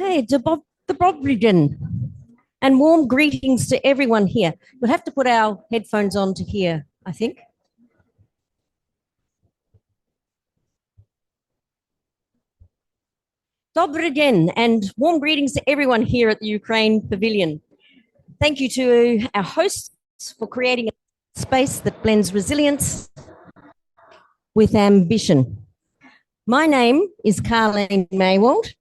Okay, Dobrobridgen, and warm greetings to everyone here. We'll have to put our headphones on to hear, I think. Dobrobridgen, and warm greetings to everyone here at the Ukraine Pavilion. Thank you to our hosts for creating a space that blends resilience with ambition. My name is Kарлін Meiwald,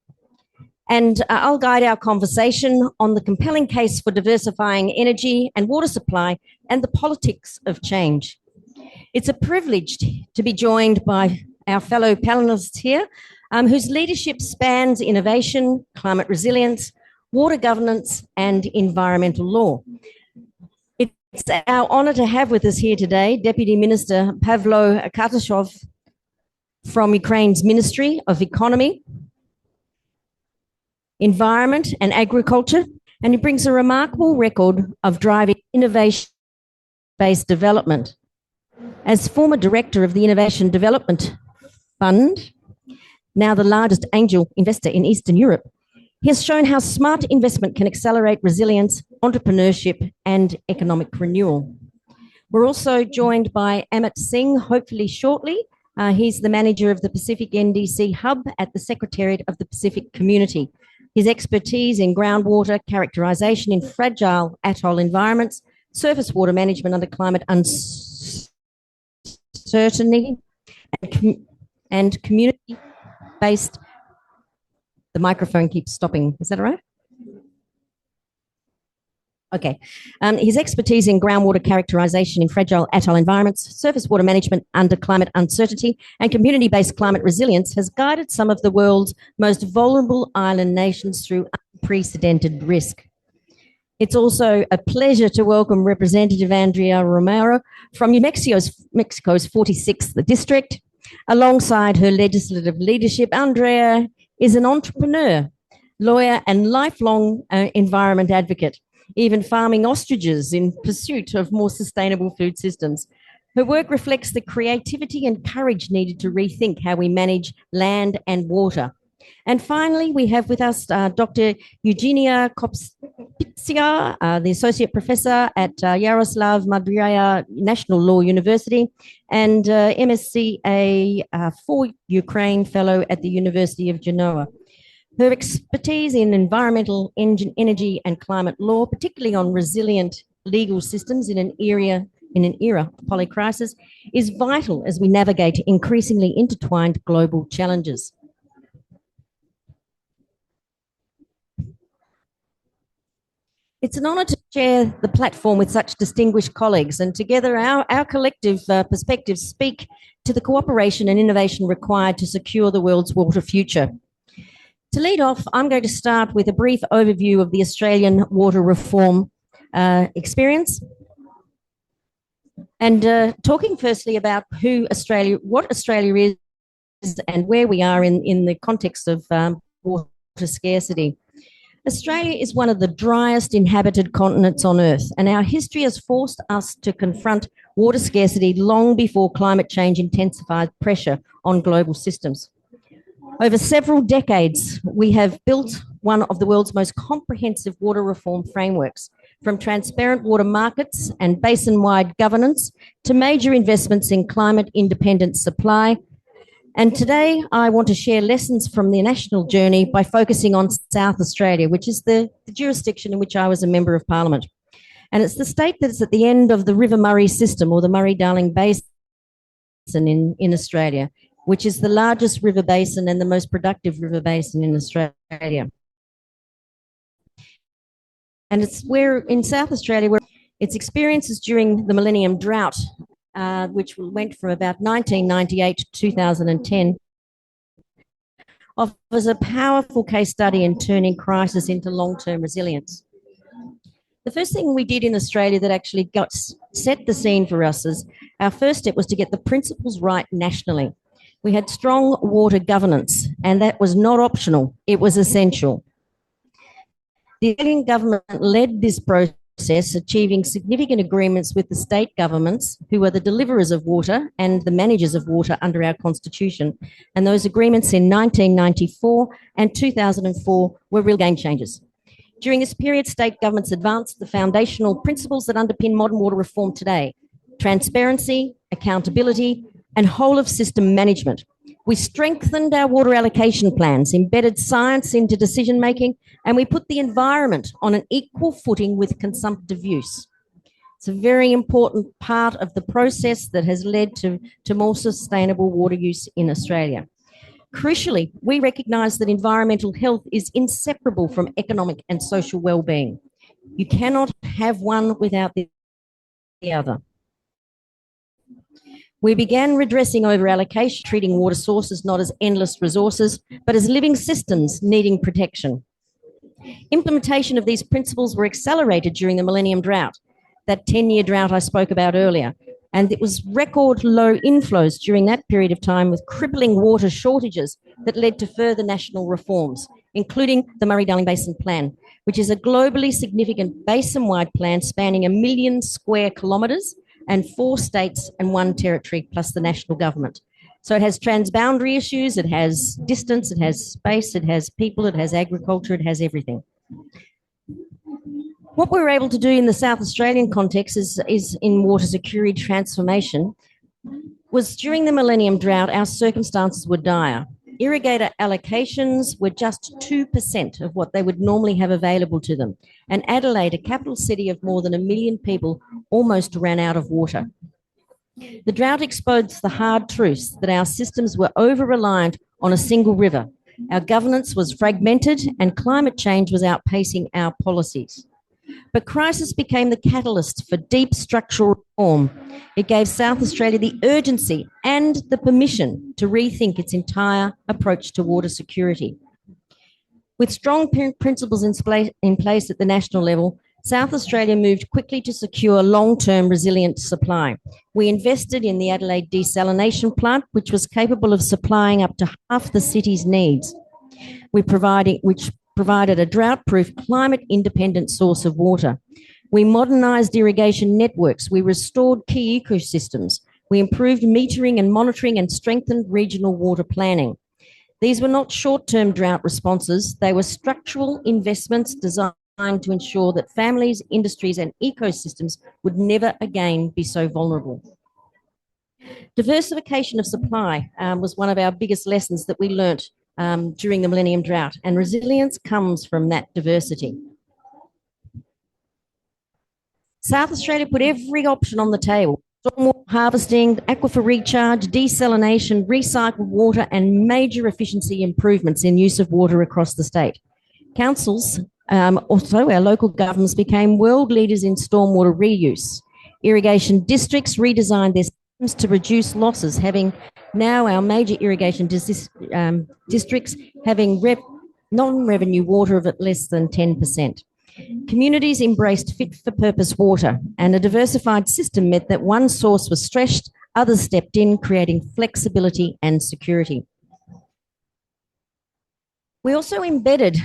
and I'll guide our conversation on the compelling case for diversifying energy and water supply and the politics of change. It's a privilege to be joined by our fellow panelists here, whose leadership spans innovation, climate resilience, water governance, and environmental law. It's our honour to have with us here today Deputy Minister Pavlo Kарташов from Ukraine's Ministry of Economy, Environment and Agriculture, and he brings a remarkable record of driving innovation-based development. As former director of the Innovation Development Fund, now the largest angel investor in Eastern Europe, he has shown how smart investment can accelerate resilience, entrepreneurship, and economic renewal. We're also joined by Amit Singh, hopefully shortly. He's the manager of the Pacific NDC Hub at the Secretariat of the Pacific Community. His expertise in groundwater characterization in fragile atoll environments, surface water management under climate uncertainty, and community-based. The microphone keeps stopping. Is that all right? Okay. His expertise in groundwater characterization in fragile atoll environments, surface water management under climate uncertainty, and community-based climate resilience has guided some of the world's most vulnerable island nations through unprecedented risk. It's also a pleasure to welcome Representative Andrea Romero from New Mexico's 46th district. Alongside her legislative leadership, Andrea is an entrepreneur, lawyer, and lifelong environment advocate, even farming ostriches in pursuit of more sustainable food systems. Her work reflects the creativity and courage needed to rethink how we manage land and water. And finally, we have with us Dr. Eugenia Kopsitsia, the Associate Professor at Yaroslav Madrya National Law University and MSCA for Ukraine Fellow at the University of Genoa. Her expertise in environmental, energy and climate law, particularly on resilient legal systems in an era of polycrisis, is vital as we navigate increasingly intertwined global challenges. It's an honour to share the platform with such distinguished colleagues, and together our collective perspectives speak to the cooperation and innovation required to secure the world's water future. To lead off, I'm going to start with a brief overview of the Australian water reform experience, and talking firstly about what Australia is and where we are in the context of water scarcity. Australia is one of the driest inhabited continents on Earth, and our history has forced us to confront water scarcity long before climate change intensified pressure on global systems. Over several decades, we have built one of the world's most comprehensive water reform frameworks, from transparent water markets and basin-wide governance to major investments in climate-independent supply. And today, I want to share lessons from the national journey by focusing on South Australia, which is the jurisdiction in which I was a Member of Parliament. And it's the state that's at the end of the River Murray system, or the Murray-Darling Basin in Australia, which is the largest river basin and the most productive river basin in Australia. And it's in South Australia, where its experiences during the Millennium Drought, which went from about 1998 to 2010, offers a powerful case study in turning crisis into long-term resilience. The first thing we did in Australia that actually set the scene for us is our first step was to get the principles right nationally. We had strong water governance, and that was not optional, it was essential. The Australian government led this process process, achieving significant agreements with the state governments, who are the deliverers of water and the managers of water under our constitution. And those agreements in 1994 and 2004 were real game changers. During this period, state governments advanced the foundational principles that underpin modern water reform today: transparency, accountability, and whole-of-system management. We strengthened our water allocation plans, embedded science into decision-making, and we put the environment on an equal footing with consumptive use. It's a very important part of the process that has led to more sustainable water use in Australia. Crucially, we recognise that environmental health is inseparable from economic and social well-being. You cannot have one without the other. We began redressing over-allocation, treating water sources not as endless resources, but as living systems needing protection. Implementation of these principles were accelerated during the Millennium Drought, that 10-year drought I spoke about earlier, and it was record low inflows during that period of time, with crippling water shortages that led to further national reforms, including the Murray-Darling Basin Plan, which is a globally significant basin-wide plan spanning 1 million square kilometres and 4 states and 1 territory, plus the national government. So it has transboundary issues, it has distance, it has space, it has people, it has agriculture, it has everything. What we were able to do in the South Australian context is in water security transformation was during the Millennium Drought, our circumstances were dire. Irrigator allocations were just 2% of what they would normally have available to them. And Adelaide, a capital city of more than 1 million people, almost ran out of water. The drought exposed the hard truths that our systems were over-reliant on a single river. Our governance was fragmented and climate change was outpacing our policies. But crisis became the catalyst for deep structural reform. It gave South Australia the urgency and the permission to rethink its entire approach to water security. With strong principles in place at the national level, South Australia moved quickly to secure long-term resilient supply. We invested in the Adelaide desalination plant, which was capable of supplying up to half the city's needs. Which provided a drought-proof, climate-independent source of water. We modernised irrigation networks. We restored key ecosystems. We improved metering and monitoring and strengthened regional water planning. These were not short-term drought responses. They were structural investments designed to ensure that families, industries and ecosystems would never again be so vulnerable. Diversification of supply was one of our biggest lessons that we learnt during the Millennium Drought, and resilience comes from that diversity. South Australia put every option on the table: stormwater harvesting, aquifer recharge, desalination, recycled water, and major efficiency improvements in use of water across the state. Councils, also our local governments, became world leaders in stormwater reuse. Irrigation districts redesigned their systems to reduce losses, having now our major irrigation districts having non-revenue water of at less than 10%. Communities embraced fit-for-purpose water, and a diversified system meant that one source was stretched, others stepped in, creating flexibility and security. We also embedded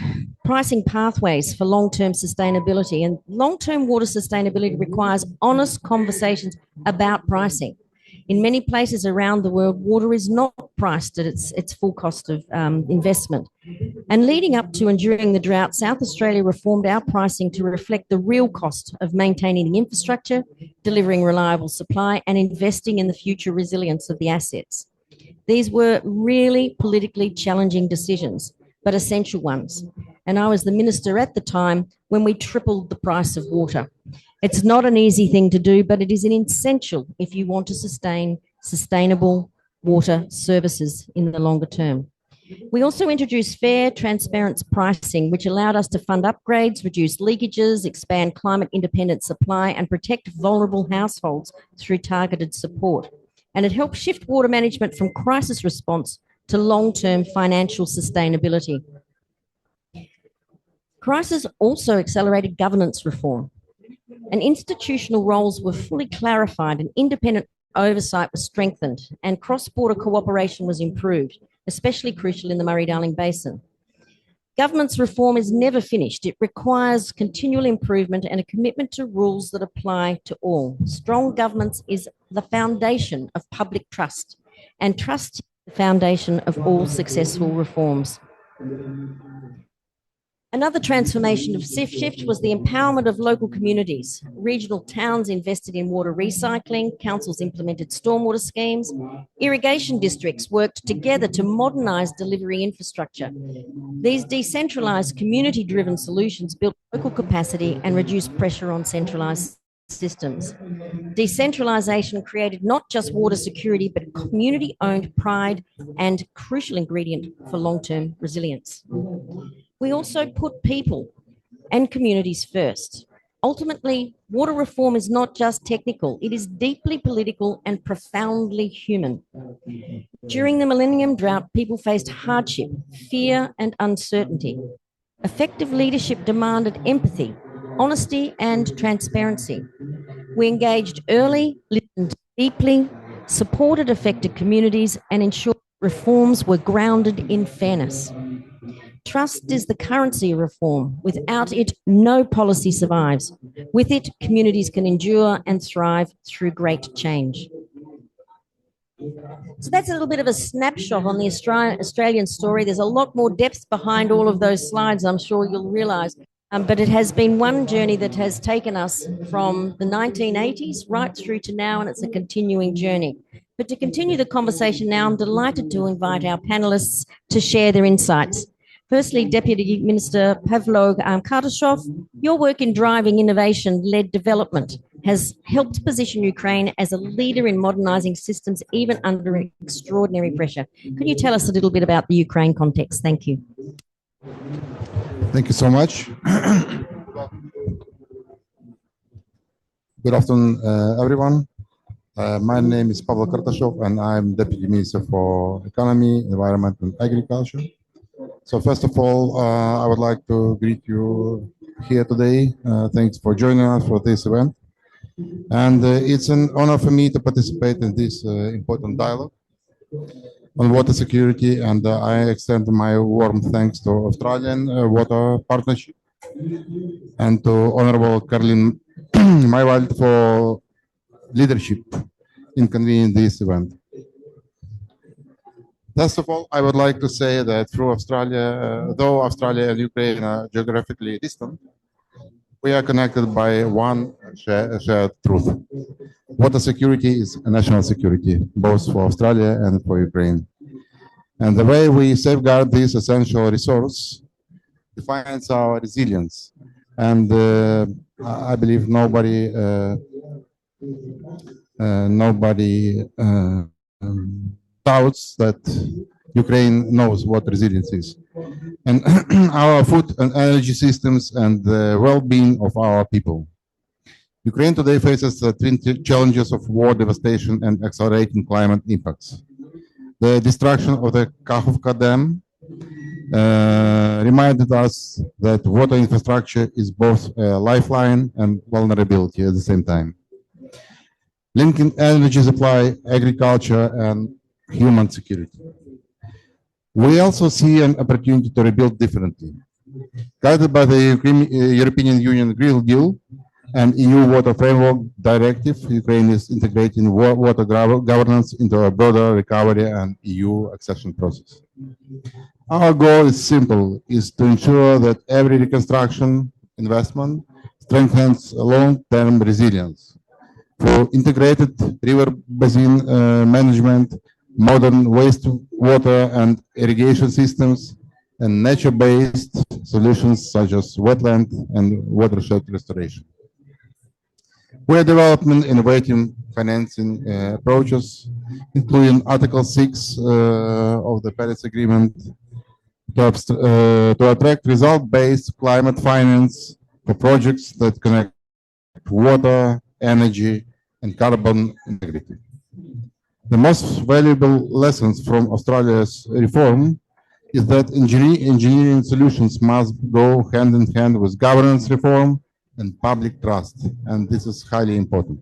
pricing pathways for long-term sustainability, and long-term water sustainability requires honest conversations about pricing. In many places around the world, water is not priced at its full cost of investment. And leading up to and during the drought, South Australia reformed our pricing to reflect the real cost of maintaining the infrastructure, delivering reliable supply, and investing in the future resilience of the assets. These were really politically challenging decisions, but essential ones. And I was the minister at the time when we tripled the price of water. It's not an easy thing to do, but it is an essential if you want to sustain sustainable water services in the longer term. We also introduced fair, transparent pricing, which allowed us to fund upgrades, reduce leakages, expand climate-independent supply, and protect vulnerable households through targeted support. And it helped shift water management from crisis response to long-term financial sustainability. Crisis also accelerated governance reform, and institutional roles were fully clarified, and independent oversight was strengthened, and cross-border cooperation was improved, especially crucial in the Murray-Darling Basin. Government's reform is never finished. It requires continual improvement and a commitment to rules that apply to all. Strong governance is the foundation of public trust, and trust is the foundation of all successful reforms. Another transformation of shift was the empowerment of local communities. Regional towns invested in water recycling, councils implemented stormwater schemes, irrigation districts worked together to modernise delivery infrastructure. These decentralised, community-driven solutions built local capacity and reduced pressure on centralised systems. Decentralisation created not just water security, but community-owned pride and crucial ingredient for long-term resilience. We also put people and communities first. Ultimately, water reform is not just technical, it is deeply political and profoundly human. During the Millennium Drought, people faced hardship, fear, and uncertainty. Effective leadership demanded empathy, honesty, and transparency. We engaged early, listened deeply, supported affected communities, and ensured reforms were grounded in fairness. Trust is the currency of reform. Without it, no policy survives. With it, communities can endure and thrive through great change. So that's a little bit of a snapshot on the Australian story. There's a lot more depth behind all of those slides, I'm sure you'll realise. But it has been one journey that has taken us from the 1980s right through to now, and it's a continuing journey. But to continue the conversation now, I'm delighted to invite our panellists to share their insights. Firstly, Deputy Minister Pavlo Kарташов, your work in driving innovation-led development has helped position Ukraine as a leader in modernising systems even under extraordinary pressure. Could you tell us a little bit about the Ukraine context? Thank you. Thank you so much. Good afternoon, everyone. My name is Pavlo Kарташов, and I'm Deputy Minister for Economy, Environment and Agriculture. So first of all, I would like to greet you here today. Thanks for joining us for this event. And it's an honor for me to participate in this important dialogue on water security, and I extend my warm thanks to Australian Water Partnership and to Honorable Kарлін Meyvальд for leadership in convening this event. First of all, I would like to say that through Australia, though Australia and Ukraine are geographically distant, we are connected by one shared truth. Water security is a national security, both for Australia and for Ukraine. And the way we safeguard this essential resource defines our resilience. And I believe nobody doubts that Ukraine knows what resilience is. And our food and energy systems and the well-being of our people. Ukraine today faces the twin challenges of war devastation and accelerating climate impacts. The destruction of the Kakhovka Dam reminded us that water infrastructure is both a lifeline and vulnerability at the same time. Linking energy supply, agriculture, and human security. We also see an opportunity to rebuild differently. Guided by the European Union Green Deal and EU Water Framework Directive, Ukraine is integrating water governance into a broader recovery and EU accession process. Our goal is simple, is to ensure that every reconstruction investment strengthens long-term resilience for integrated river basin management, modern wastewater and irrigation systems, and nature-based solutions such as wetland and watershed restoration. We are developing innovative financing approaches, including Article 6 of the Paris Agreement, to attract result-based climate finance for projects that connect water, energy, and carbon integrity. The most valuable lessons from Australia's reform is that engineering solutions must go hand in hand with governance reform and public trust, and this is highly important.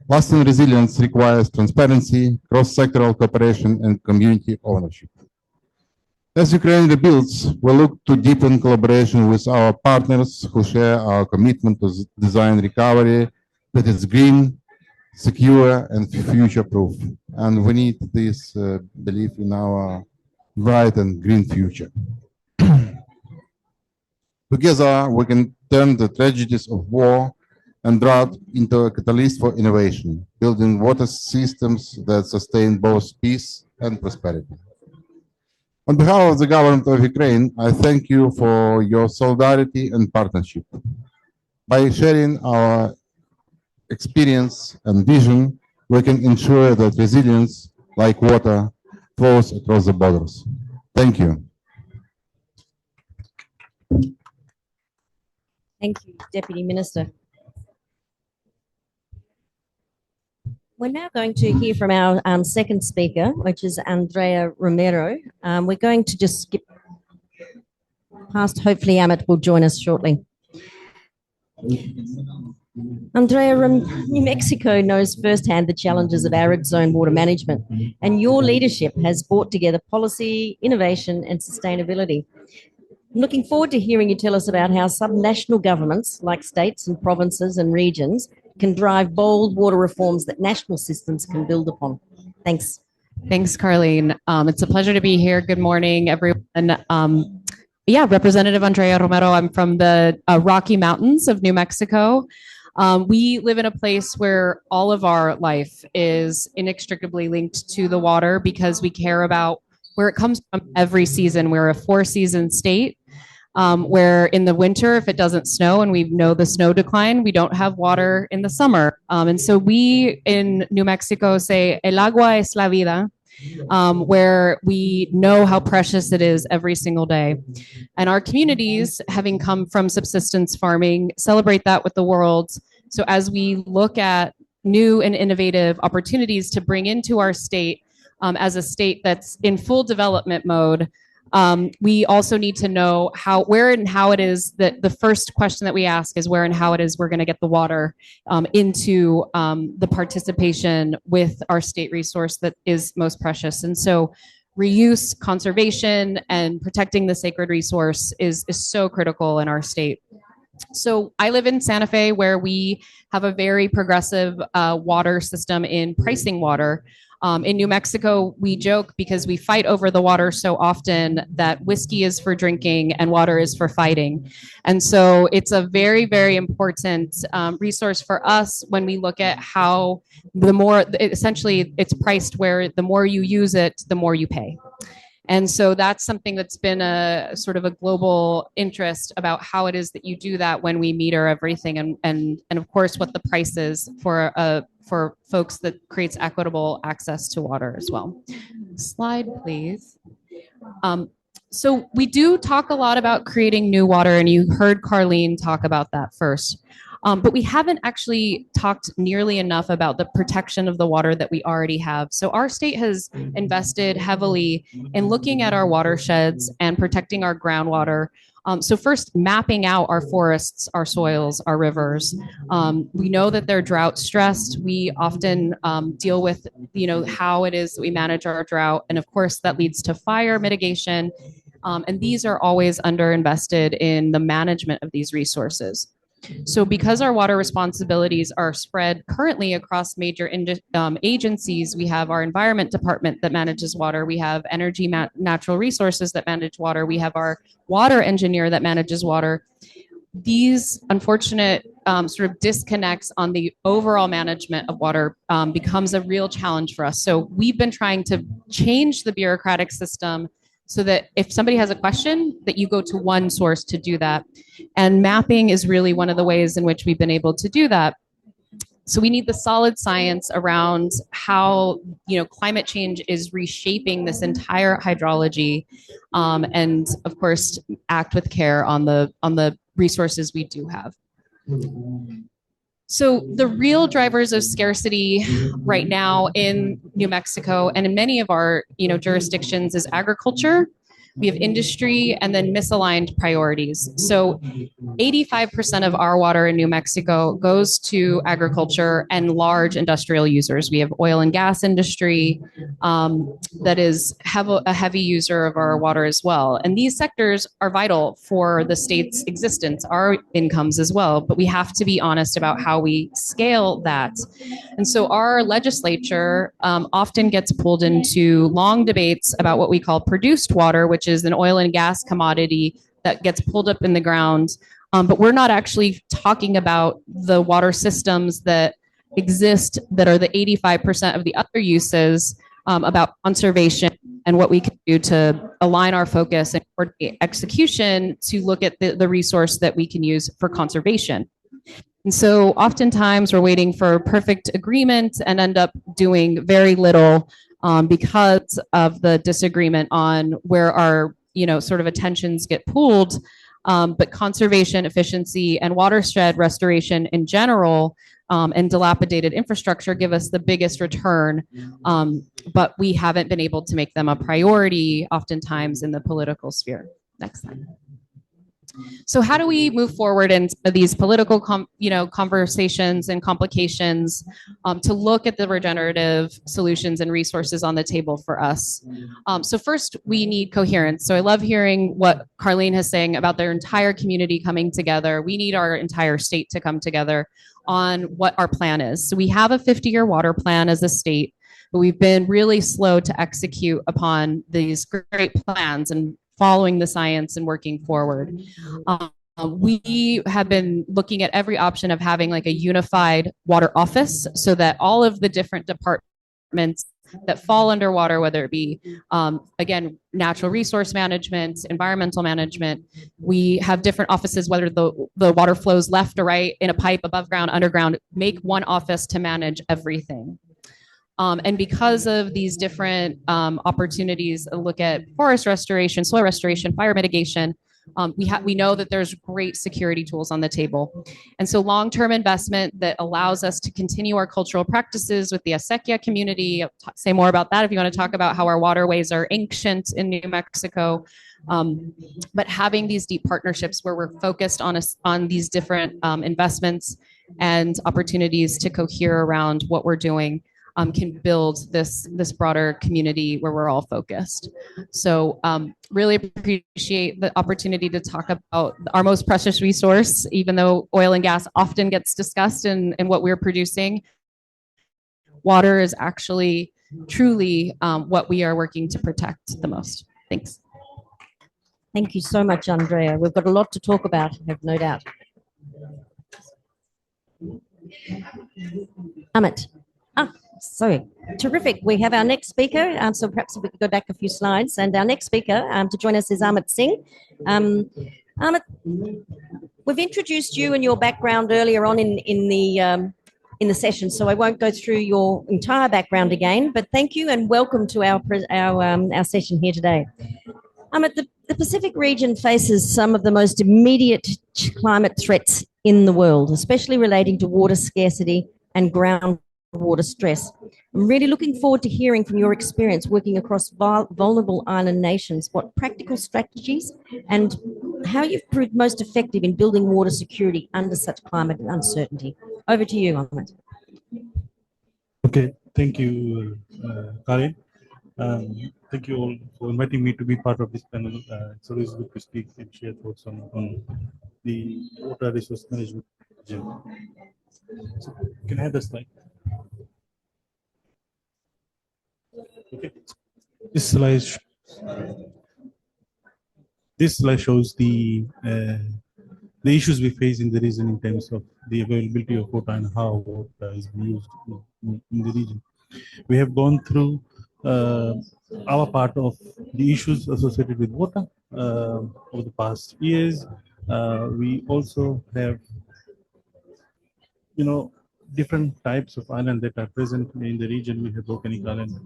Lasting resilience requires transparency, cross-sectoral cooperation, and community ownership. As Ukraine rebuilds, we look to deepen collaboration with our partners who share our commitment to design recovery that is green, secure, and future-proof. And we need this belief in our bright and green future. Together, we can turn the tragedies of war and drought into a catalyst for innovation, building water systems that sustain both peace and prosperity. On behalf of the government of Ukraine, I thank you for your solidarity and partnership. By sharing our experience and vision, we can ensure that resilience, like water, flows across the borders. Thank you. Thank you, Deputy Minister. We're now going to hear from our second speaker, which is Andrea Romero. We're going to just skip past. Hopefully, Amit will join us shortly. Andrea, New Mexico knows firsthand the challenges of arid zone water management, and your leadership has brought together policy, innovation, and sustainability. I'm looking forward to hearing you tell us about how subnational governments, like states and provinces and regions, can drive bold water reforms that national systems can build upon. Thanks. Thanks, Carleen. It's a pleasure to be here. Good morning, everyone. Representative Andrea Romero. I'm from the Rocky Mountains of New Mexico. We live in a place where all of our life is inextricably linked to the water because we care about where it comes from every season. We're a 4-season state. Where in the winter, if it doesn't snow and we know the snow decline, we don't have water in the summer. And so we in New Mexico say, el agua es la vida, where we know how precious it is every single day. And our communities, having come from subsistence farming, celebrate that with the world. So as we look at new and innovative opportunities to bring into our state as a state that's in full development mode, we also need to know where and how it is that the first question that we ask is where and how it is we're going to get the water into the participation with our state resource that is most precious. And so reuse, conservation, and protecting the sacred resource is so critical in our state. So I live in Santa Fe, where we have a very progressive water system in pricing water. In New Mexico, we joke because we fight over the water so often that whiskey is for drinking and water is for fighting. And so it's a very, very important resource for us when we look at how essentially it's priced where the more you use it, the more you pay. And so that's something that's been a sort of a global interest about how it is that you do that when we meter everything and of course what the price is for folks that creates equitable access to water as well. Slide, please. So we do talk a lot about creating new water, and you heard Carleen talk about that first. But we haven't actually talked nearly enough about the protection of the water that we already have. So our state has invested heavily in looking at our watersheds and protecting our groundwater. So first, mapping out our forests, our soils, our rivers. We know that they're drought stressed. We often deal with, how it is that we manage our drought. And of course, that leads to fire mitigation. And these are always underinvested in the management of these resources. So because our water responsibilities are spread currently across major agencies, we have our environment department that manages water, we have energy natural resources that manage water, we have our water engineer that manages water. These unfortunate sort of disconnects on the overall management of water becomes a real challenge for us. So we've been trying to change the bureaucratic system so that if somebody has a question, that you go to one source to do that. And mapping is really one of the ways in which we've been able to do that. So we need the solid science around how, climate change is reshaping this entire hydrology, and of course, act with care on the resources we do have. So the real drivers of scarcity right now in New Mexico and in many of our jurisdictions is agriculture. we have industry, and then misaligned priorities. So 85% of our water in New Mexico goes to agriculture and large industrial users. We have oil and gas industry that is a heavy user of our water as well. And these sectors are vital for the state's existence, our incomes as well. But we have to be honest about how we scale that. And so our legislature often gets pulled into long debates about what we call produced water, which is an oil and gas commodity that gets pulled up in the ground. But we're not actually talking about the water systems that exist that are the 85% of the other uses, about conservation and what we can do to align our focus and coordinate execution to look at the resource that we can use for conservation. And so oftentimes we're waiting for perfect agreement and end up doing very little because of the disagreement on where our sort of attentions get pooled. But conservation, efficiency, and watershed restoration in general, and dilapidated infrastructure give us the biggest return, but we haven't been able to make them a priority oftentimes in the political sphere. Next slide. So how do we move forward in some of these political conversations and complications to look at the regenerative solutions and resources on the table for us? So first, we need coherence. So I love hearing what Kарлeen is saying about their entire community coming together. We need our entire state to come together on what our plan is. So we have a 50-year water plan as a state, but we've been really slow to execute upon these great plans and following the science and working forward. We have been looking at every option of having like a unified water office so that all of the different departments that fall under water, whether it be, again, natural resource management, environmental management, we have different offices, whether the water flows left or right in a pipe, above ground, underground, make one office to manage everything. And because of these different opportunities, look at forest restoration, soil restoration, fire mitigation, we know that there's great security tools on the table. And so long-term investment that allows us to continue our cultural practices with the Acequia community. I'll say more about that if you want to talk about how our waterways are ancient in New Mexico. But having these deep partnerships where we're focused on these different investments and opportunities to cohere around what we're doing can build this broader community where we're all focused. So really appreciate the opportunity to talk about our most precious resource, even though oil and gas often gets discussed in what we're producing. Water is actually truly what we are working to protect the most. Thanks. Thank you so much, Andrea. We've got a lot to talk about, I have no doubt. Amit. Sorry, terrific. We have our next speaker. So perhaps if we could go back a few slides. And our next speaker to join us is Amit Singh. Amit, we've introduced you and your background earlier on in the session, so I won't go through your entire background again. But thank you and welcome to our session here today. Amit, the Pacific region faces some of the most immediate climate threats in the world, especially relating to water scarcity and groundwater stress. I'm really looking forward to hearing from your experience working across vulnerable island nations, what practical strategies and how you've proved most effective in building water security under such climate uncertainty. Over to you, Amit. Okay, thank you, Karen. Thank you all for inviting me to be part of this panel. It's always good to speak and share thoughts on the water resource management. So, can I have the slide? Okay. This slide shows the issues we face in the region in terms of the availability of water and how water is being used in the region. We have gone through our part of the issues associated with water over the past years. We also have, different types of islands that are present in the region. We have volcanic islands.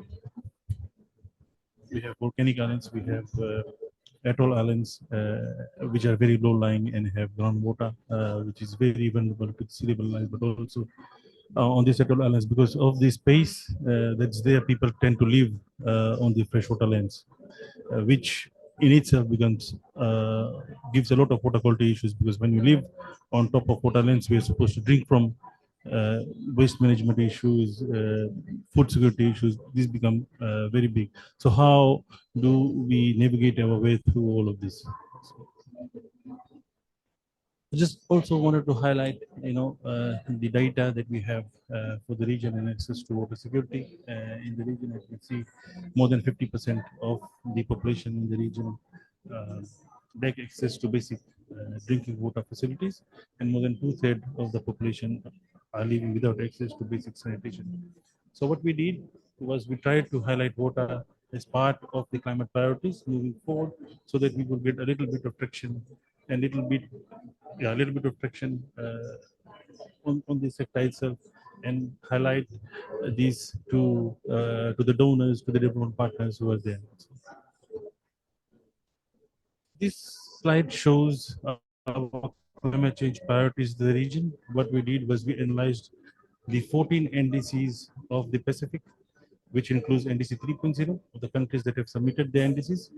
We have atoll islands, which are very low-lying and have groundwater, which is very vulnerable to sea level rise, but also on these atoll islands, because of the space that's there, people tend to live on the freshwater lands, which in itself becomes gives a lot of water quality issues, because when you live on top of water lanes, we are supposed to drink from waste management issues, food security issues. These become very big. So how do we navigate our way through all of this? I just also wanted to highlight, the data that we have for the region and access to water security. In the region, as you can see, more than 50% of the population in the region lack access to basic drinking water facilities, and more than 2/3 of the population are living without access to basic sanitation. So what we did was we tried to highlight water as part of the climate priorities moving forward, so that we would get a little bit of traction and a little bit of traction on the sector itself, and highlight these to the donors, to the development partners who are there. This slide shows our climate change priorities in the region. What we did was we analyzed the 14 NDCs of the Pacific, which includes NDC 3.0 of the countries that have submitted their NDCs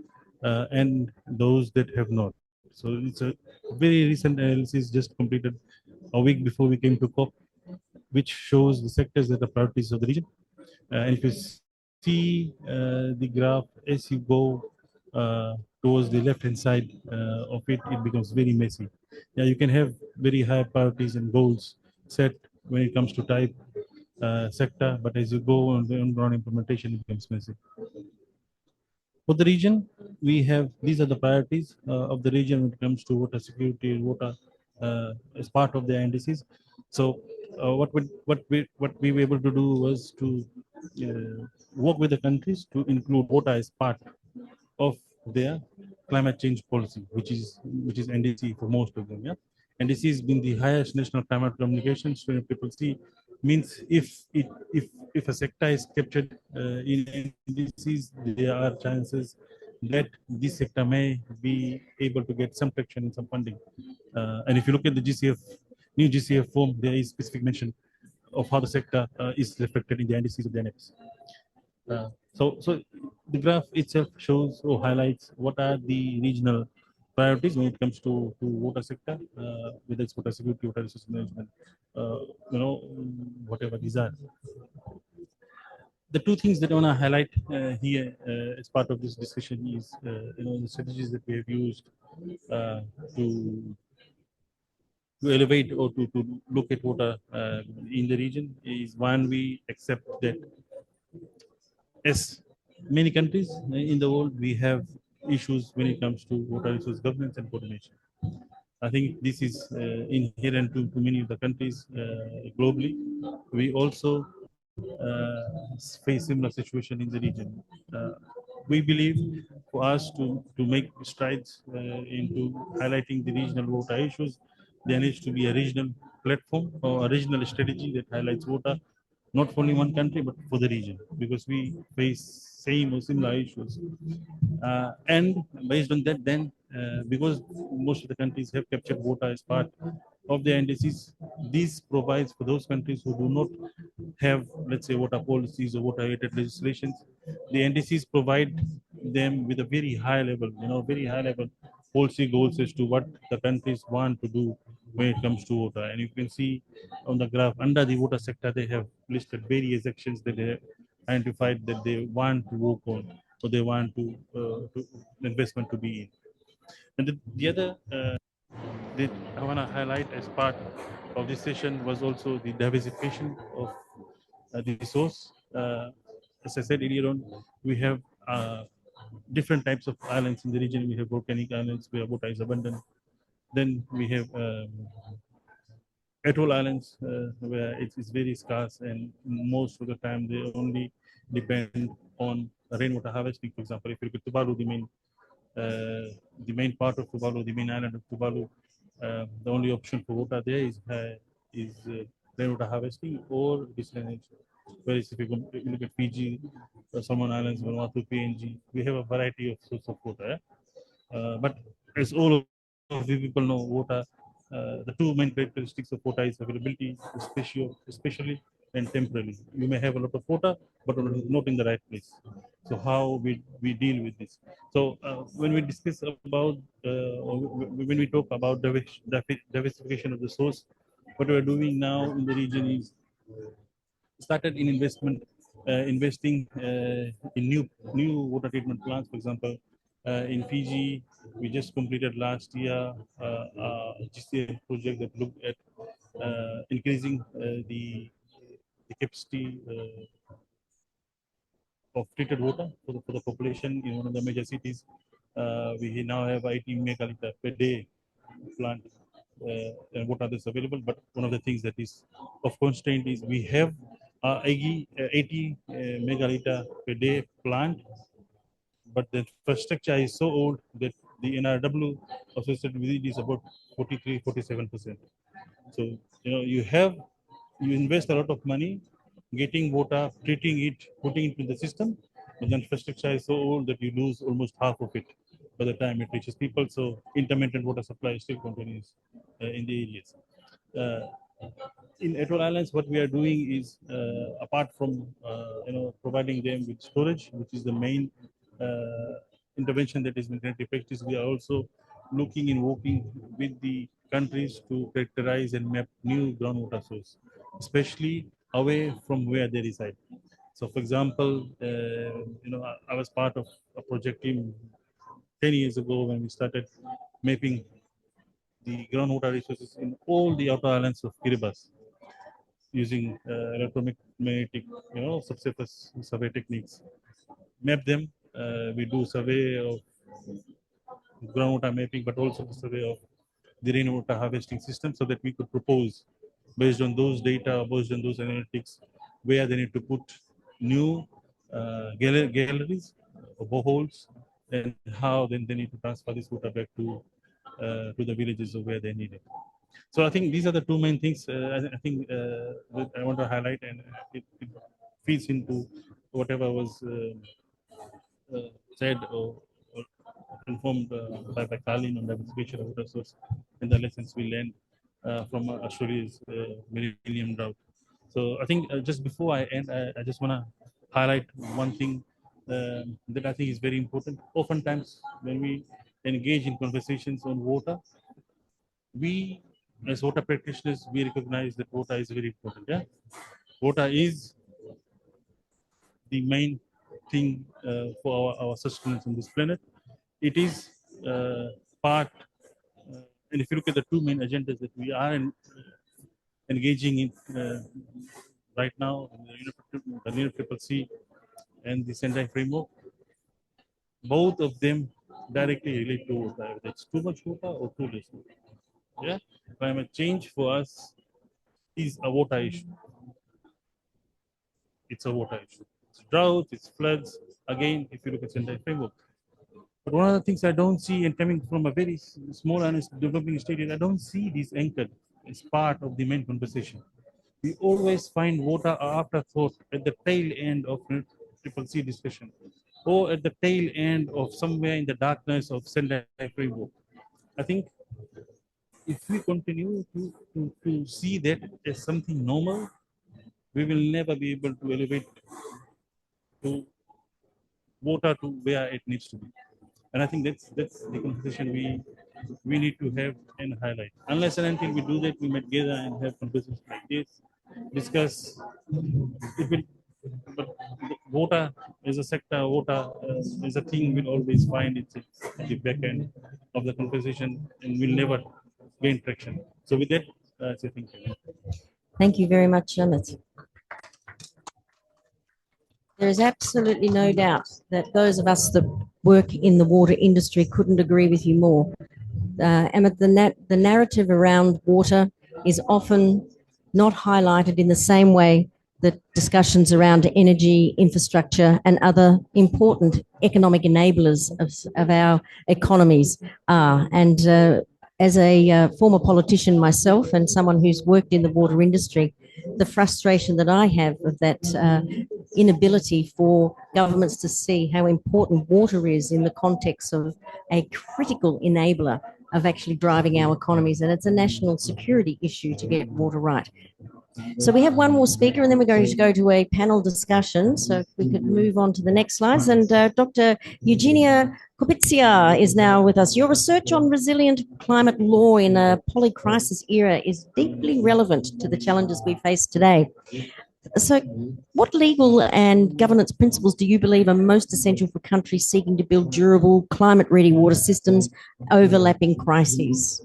and those that have not. So it's a very recent analysis just completed a week before we came to COP, which shows the sectors that are priorities of the region. And if you see the graph as you go towards the left-hand side of it, it becomes very messy. Yeah, you can have very high priorities and goals set when it comes to type sector, but as you go on the on-ground implementation, it becomes messy. For the region, we have, these are the priorities of the region when it comes to water security and water as part of the NDCs. So what we were able to do was to work with the countries to include water as part of their climate change policy, which is NDC for most of them. Yeah, NDC has been the highest national climate communications. So people see, means if a sector is captured in NDCs, there are chances that this sector may be able to get some traction and some funding. And if you look at the new GCF form, there is specific mention of how the sector is reflected in the NDCs of the NFs. So the graph itself shows or highlights what are the regional priorities when it comes to water sector, whether it's water security, water resource management, whatever these are. The two things that I want to highlight here as part of this discussion is, the strategies that we have used to elevate or to look at water in the region is, one, we accept that as many countries in the world, we have issues when it comes to water resource governance and coordination. I think this is inherent to many of the countries globally. We also face similar situation in the region. We believe for us to make strides into highlighting the regional water issues, there needs to be a regional platform or a regional strategy that highlights water, not for only one country, but for the region, because we face same or similar issues. And based on that, then, because most of the countries have captured water as part of their NDCs, this provides for those countries who do not have, let's say, water policies or water-related legislations. The NDCs provide them with a very high level, policy goals as to what the countries want to do when it comes to water. And you can see on the graph under the water sector, they have listed various actions that they have identified that they want to work on, or they want to investment to be in. And the other that I want to highlight as part of this session was also the diversification of the resource. As I said earlier on, we have different types of islands in the region. We have volcanic islands where water is abundant. Then we have atoll islands where it's very scarce, and most of the time they only depend on rainwater harvesting. For example, if you look at Tuvalu, the main part of Tuvalu, the main island of Tuvalu, the only option for water there is rainwater harvesting or desalination. Whereas if you look at Fiji, Solomon Islands, Vanuatu, PNG, we have a variety of sources of water. But as all of you people know, water, the two main characteristics of water is availability, especially and temporarily. You may have a lot of water, but not in the right place. So how we deal with this? So when we discuss about, or when we talk about diversification of the source, what we are doing now in the region is started in investing in new water treatment plants. For example, in Fiji, we just completed last year a GCA project that looked at increasing the capacity of treated water for the population in one of the major cities. We now have 80 megaliter per day plant and what others available. But one of the things that is of constraint is we have 80 megaliter per day plant, but the infrastructure is so old that the NRW associated with it is about 43-47%. So you invest a lot of money getting water, treating it, putting it in the system, but the infrastructure is so old that you lose almost half of it by the time it reaches people. So intermittent water supply still continues in the areas. In Atoll Islands, what we are doing is, apart from providing them with storage, which is the main intervention that is being currently practiced, we are also looking and working with the countries to characterize and map new groundwater source, especially away from where they reside. So, for example, I was part of a project team 10 years ago when we started mapping the groundwater resources in all the outer islands of Kiribati using electromagnetic, subsurface survey techniques. Map them. We do survey of groundwater mapping, but also the survey of the rainwater harvesting system, so that we could propose, based on those data, based on those analytics, where they need to put new galleries or boreholes, and how then they need to transfer this water back to the villages of where they need it. So I think these are the two main things I think that I want to highlight, and it feeds into whatever was said or informed by Kарлin on diversification of water source and the lessons we learned from Australia's millennium drought. So I think just before I end, I just want to highlight one thing that I think is very important. Oftentimes, when we engage in conversations on water, we as water practitioners, we recognize that water is very important. Yeah, water is the main thing for our sustenance on this planet. It is part, and if you look at the two main agendas that we are engaging in right now, the UNFCCC and the Sendai framework, both of them directly relate to water. Whether it's too much water or too less water. Yeah, climate change for us is a water issue. It's a water issue. It's drought, it's floods. Again, if you look at Sendai framework. But one of the things I don't see, and coming from a very small and developing state, is I don't see this anchored as part of the main conversation. We always find water afterthought at the tail end of CCC discussion, or at the tail end of somewhere in the darkness of Sendai framework. I think if we continue to see that as something normal, we will never be able to elevate to water to where it needs to be. And I think that's the conversation we need to have and highlight. Unless and until we do that, we might gather and have conversations like this, discuss. It will, but water is a sector, water is a thing we'll always find it at the back end of the conversation, and we'll never gain traction. So with that, I say thank you. Thank you very much, Amit. There is absolutely no doubt that those of us that work in the water industry couldn't agree with you more. Amit, the narrative around water is often not highlighted in the same way that discussions around energy, infrastructure, and other important economic enablers of our economies are. And as a former politician myself and someone who's worked in the water industry, the frustration that I have of that inability for governments to see how important water is in the context of a critical enabler of actually driving our economies. And it's a national security issue to get water right. So we have one more speaker, and then we're going to go to a panel discussion. So if we could move on to the next slides. And Dr. Eugenia Kopitsia is now with us. Your research on resilient climate law in a poly-crisis era is deeply relevant to the challenges we face today. So what legal and governance principles do you believe are most essential for countries seeking to build durable, climate-ready water systems overlapping crises?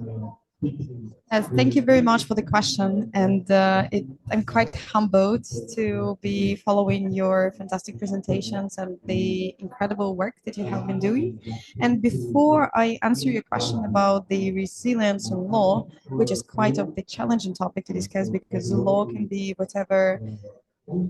Yes, thank you very much for the question. And I'm quite humbled to be following your fantastic presentations and the incredible work that you have been doing. And before I answer your question about the resilience in law, which is quite a challenging topic to discuss because the law can be whatever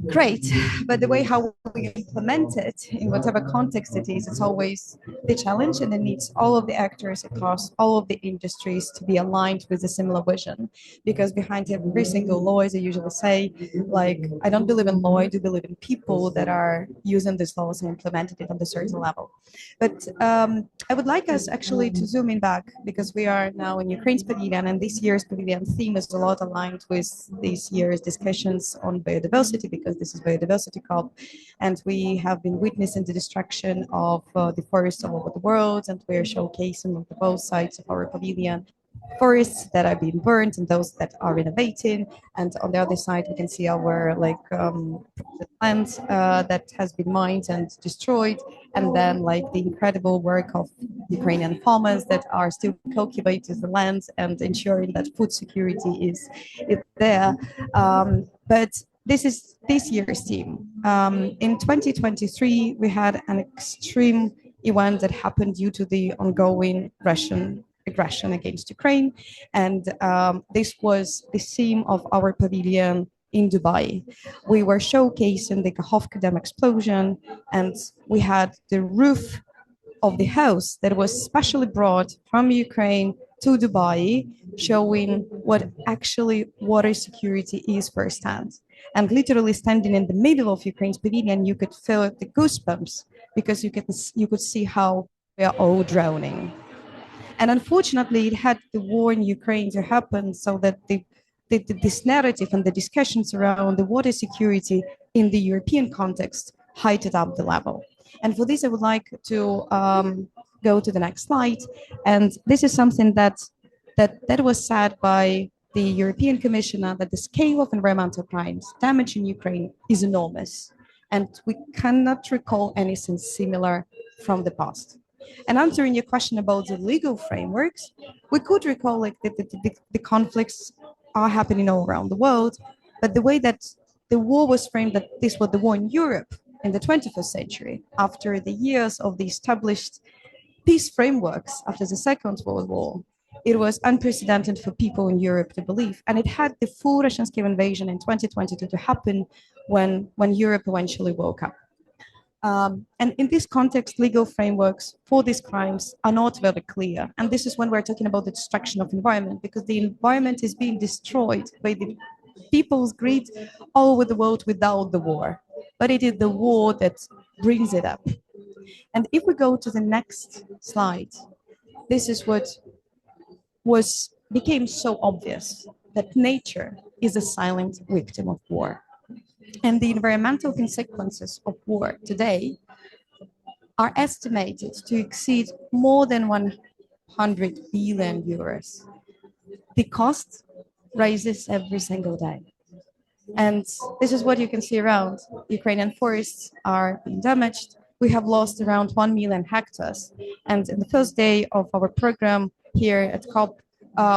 great, but the way how we implement it in whatever context it is, it's always the challenge, and it needs all of the actors across all of the industries to be aligned with a similar vision. Because behind every single law, as I usually say, like, I don't believe in law, I do believe in people that are using these laws and implementing it on a certain level. But I would like us actually to zoom in back, because we are now in Ukraine's pavilion, and this year's pavilion theme is a lot aligned with this year's discussions on biodiversity, because this is biodiversity COP, and we have been witnessing the destruction of the forests all over the world, and we're showcasing on both sides of our pavilion forests that are being burned and those that are innovating, and on the other side we can see our land that has been mined and destroyed, and then like the incredible work of Ukrainian farmers that are still cultivating the land and ensuring that food security is there. But this is this year's theme. In 2023, we had an extreme event that happened due to the ongoing Russian aggression against Ukraine. And this was the theme of our pavilion in Dubai. We were showcasing the Kakhovka Dam explosion, and we had the roof of the house that was specially brought from Ukraine to Dubai, showing what actually water security is firsthand. And literally standing in the middle of Ukraine's pavilion, you could feel the goosebumps because you could see how we are all drowning. And unfortunately, it had the war in Ukraine to happen so that this narrative and the discussions around the water security in the European context heightened up the level. And for this, I would like to go to the next slide. And this is something that was said by the European Commissioner, that the scale of environmental crimes damage in Ukraine is enormous. And we cannot recall anything similar from the past. And answering your question about the legal frameworks, we could recall like the conflicts are happening all around the world, but the way that the war was framed, that this was the war in Europe in the 21st century, after the years of the established peace frameworks after the Second World War, it was unprecedented for people in Europe to believe. And it had the full Russian scale invasion in 2022 to happen when Europe eventually woke up. And in this context, legal frameworks for these crimes are not very clear. And this is when we're talking about the destruction of environment, because the environment is being destroyed by the people's greed all over the world without the war. But it is the war that brings it up. And if we go to the next slide, this is what became so obvious, that nature is a silent victim of war. And the environmental consequences of war today are estimated to exceed more than 100 billion euros. The cost rises every single day. And this is what you can see around. Ukrainian forests are being damaged. We have lost around 1 million hectares. And in the first day of our program here at COP,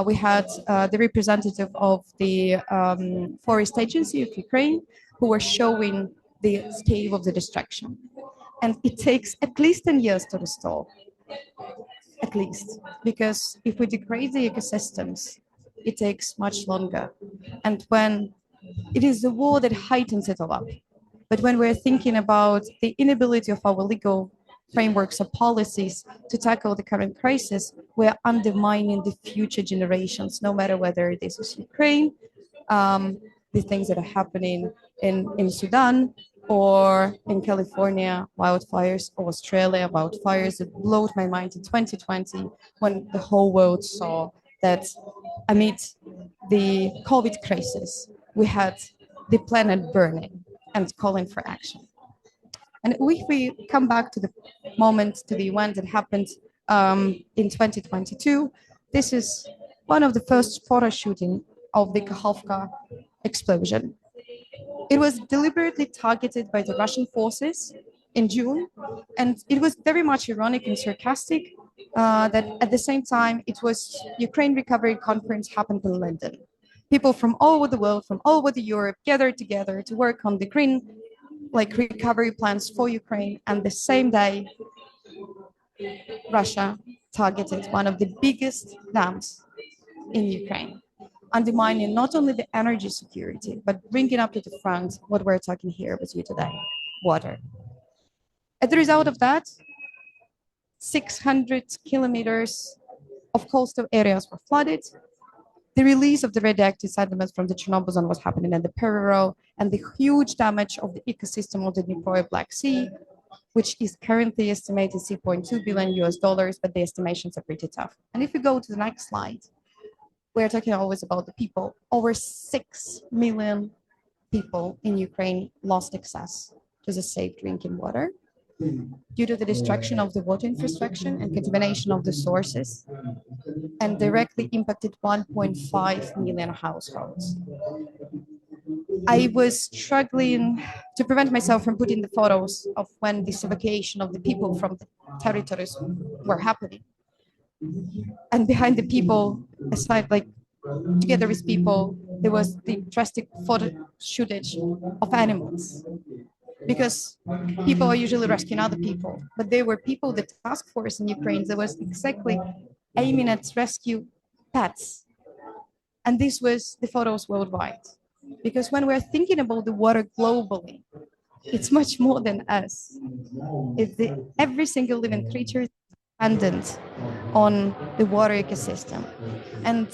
we had the representative of the Forest Agency of Ukraine, who were showing the scale of the destruction. And it takes at least 10 years to restore, at least, because if we degrade the ecosystems, it takes much longer. And when it is the war that heightens it all up. But when we're thinking about the inability of our legal frameworks or policies to tackle the current crisis, we're undermining the future generations, no matter whether this is Ukraine, the things that are happening in Sudan, or in California, wildfires, or Australia, wildfires that blew my mind in 2020, when the whole world saw that amid the COVID crisis, we had the planet burning and calling for action. And if we come back to the moment, to the event that happened in 2022, this is one of the first photo shooting of the Kakhovka explosion. It was deliberately targeted by the Russian forces in June, and it was very much ironic and sarcastic that at the same time it was Ukraine Recovery Conference happened in London. People from all over the world, from all over Europe, gathered together to work on the green recovery plans for Ukraine, and the same day Russia targeted one of the biggest dams in Ukraine, undermining not only the energy security, but bringing up to the front what we're talking here with you today, water. As a result of that, 600 kilometers of coastal areas were flooded. The release of the radioactive sediments from the Chernobyl zone was happening in the peripheral, and the huge damage of the ecosystem of the Dnipro Black Sea, which is currently estimated $6.2 billion, but the estimations are pretty tough. And if we go to the next slide, we're talking always about the people. Over 6 million people in Ukraine lost access to the safe drinking water due to the destruction of the water infrastructure and contamination of the sources, and directly impacted 1.5 million households. I was struggling to prevent myself from putting the photos of when this evacuation of the people from the territories were happening. And behind the people, aside, together with people, there was the drastic photo shootage of animals. Because people are usually rescuing other people, but there were people, the task force in Ukraine, that was exactly aiming at rescue pets. And this was the photos worldwide. Because when we're thinking about the water globally, it's much more than us. Every single living creature is dependent on the water ecosystem. And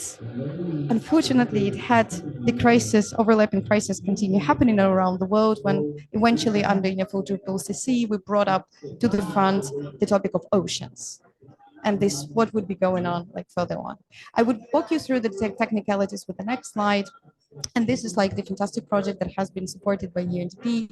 unfortunately, it had the overlapping crisis continue happening around the world, when eventually under COP30 we brought up to the front the topic of oceans. And what would be going on further on. I would walk you through the technicalities with the next slide. And this is the fantastic project that has been supported by UNDP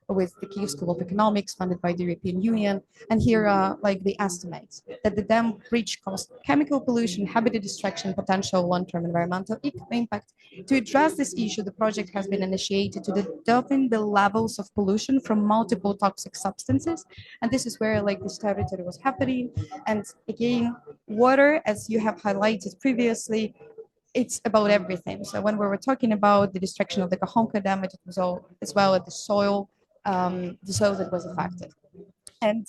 with the Kyiv School of Economics, funded by the European Union. And here are the estimates that the dam breach caused chemical pollution, habitat destruction, potential long-term environmental impact. To address this issue, the project has been initiated to determine the levels of pollution from multiple toxic substances. And this is where this territory was happening. And again, water, as you have highlighted previously, it's about everything. So when we were talking about the destruction of the Kakhovka dam, it was all as well as the soil that was affected. And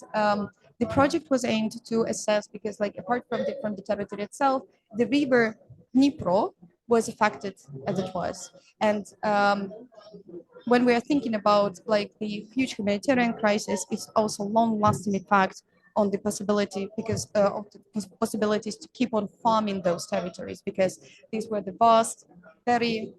the project was aimed to assess, because apart from the territory itself, the river Dnipro was affected as it was. And when we are thinking about the huge humanitarian crisis, it's also long-lasting effect on the possibility, because of the possibilities to keep on farming those territories, because these were the vast, very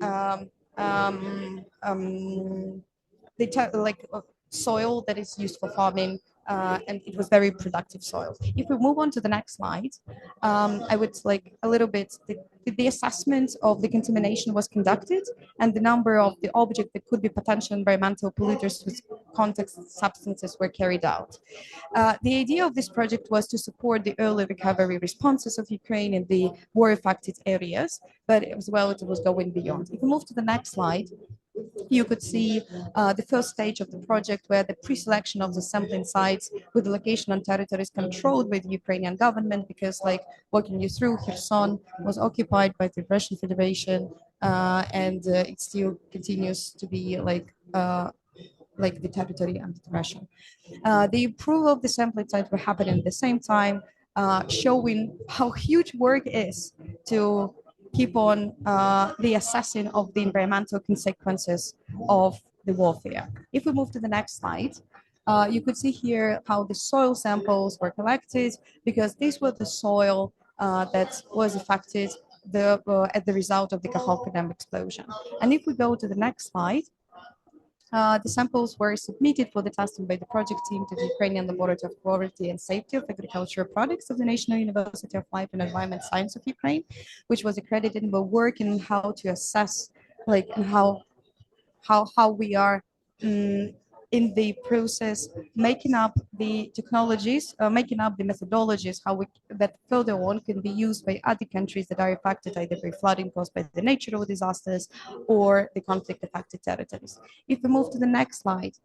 soil that is used for farming, and it was very productive soil. If we move on to the next slide, I would a little bit, the assessment of the contamination was conducted, and the number of the objects that could be potential environmental polluters with context substances were carried out. The idea of this project was to support the early recovery responses of Ukraine in the war-affected areas, but as well it was going beyond. If we move to the next slide, you could see the first stage of the project, where the pre-selection of the sampling sites with the location on territories controlled by the Ukrainian government, because walking you through, Kherson was occupied by the Russian Federation, and it still continues to be the territory under Russia. The approval of the sampling sites were happening at the same time, showing how huge work is to keep on the assessing of the environmental consequences of the warfare. If we move to the next slide, you could see here how the soil samples were collected, because these were the soil that was affected as the result of the Kakhovka dam explosion. And if we go to the next slide, the samples were submitted for the testing by the project team to the Ukrainian Laboratory of Quality and Safety of Agricultural Products of the National University of Life and Environment Science of Ukraine, which was accredited and were working on how to assess like and how we are in the process making up the technologies, making up the methodologies, how we that further on can be used by other countries that are affected either by flooding caused by the natural disasters or the conflict affected territories. If we move to the next slide,